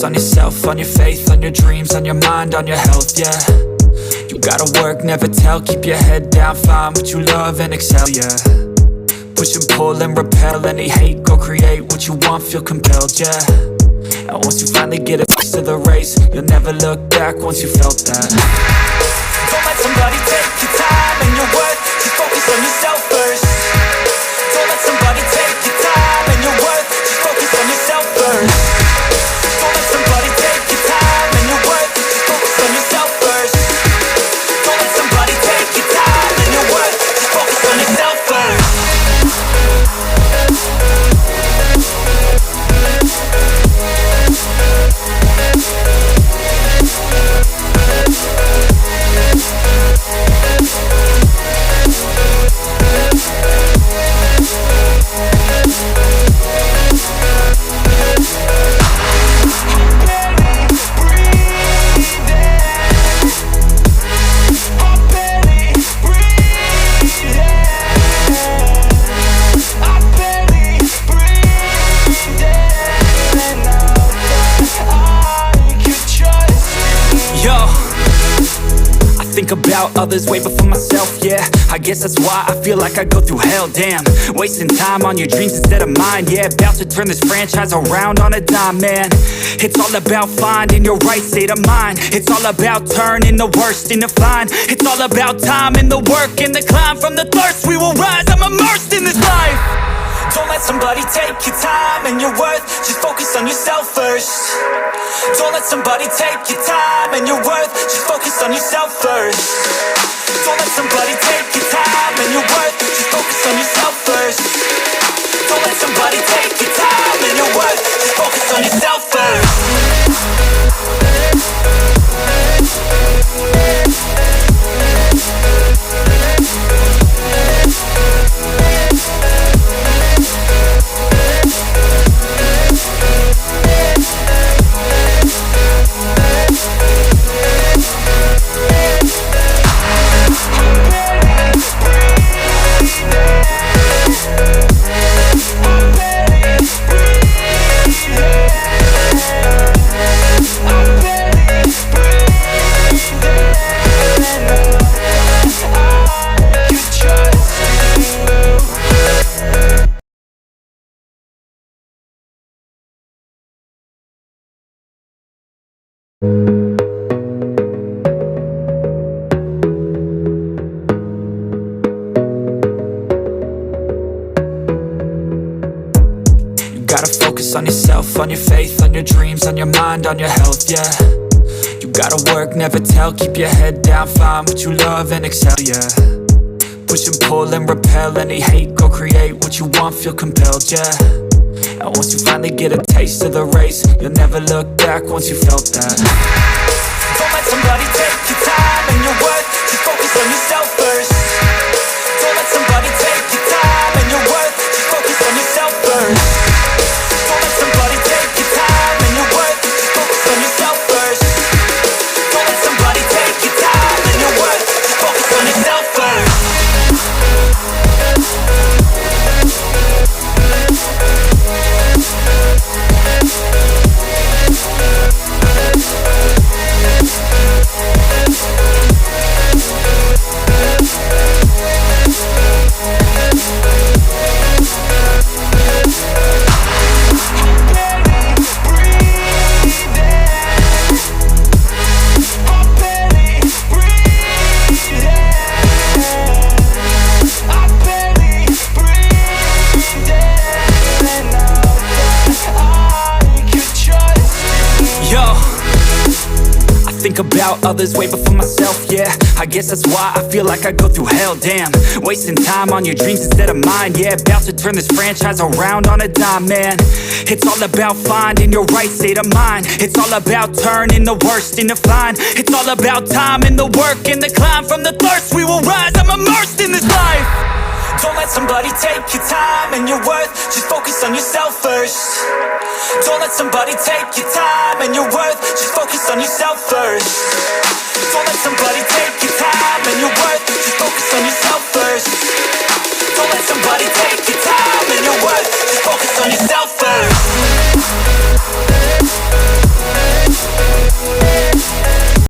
on yourself, on your faith, on your dreams, on your mind, on your health, yeah. You gotta work, never tell, keep your head down, find what you love and excel, yeah. Push and pull and repel any hate, go create what you want, feel compelled, yeah. And once you finally get a piece of the race, you'll never look back once you felt that. Don't let somebody take your time and your worth, just focus on yourself first. Don't let somebody take your time and your worth, just focus on yourself first. Don't let somebody take your time and your worth, just focus on yourself first. Don't let somebody take your time and your worth, just focus on yourself first. Think about others way before myself, yeah. I guess that's why I feel like I go through hell, damn. Wasting time on your dreams instead of mine, yeah. About to turn this franchise around on a dime, man. It's all about finding your right state of mind. It's all about turning the worst into fine. It's all about time and the work and the climb. From the thirst we will rise, I'm immersed in this life. Don't let somebody take your time and your worth, just focus on yourself first. Don't let somebody take your time and your worth, just focus on yourself first. Don't let somebody take your time and your worth, just focus on yourself first. Don't let somebody take your time and your worth, just focus on yourself first. On yourself, on your faith, on your dreams, on your mind, on your health, yeah. You gotta work, never tell, keep your head down, find what you love and excel, yeah. Push and pull and repel any hate, go create what you want, feel compelled, yeah. And once you finally get a taste of the race, you'll never look back once you felt that. Don't let somebody take your time and your worth, just focus on yourself first. Don't let somebody take your time and your worth, just focus on yourself first. Don't let somebody take your time and your worth, just focus on yourself first. Don't let somebody take your time and your worth, just focus on yourself first. Think about others way before myself, yeah. I guess that's why I feel like I go through hell, damn. Wasting time on your dreams instead of mine, yeah. About to turn this franchise around on a dime, man. It's all about finding your right state of mind. It's all about turning the worst into fine. It's all about time and the work and the climb. From the thirst we will rise, I'm immersed in this life. Don't let somebody take your time and your worth, just focus on yourself first. Don't let somebody take your time and your worth, just focus on yourself first. Don't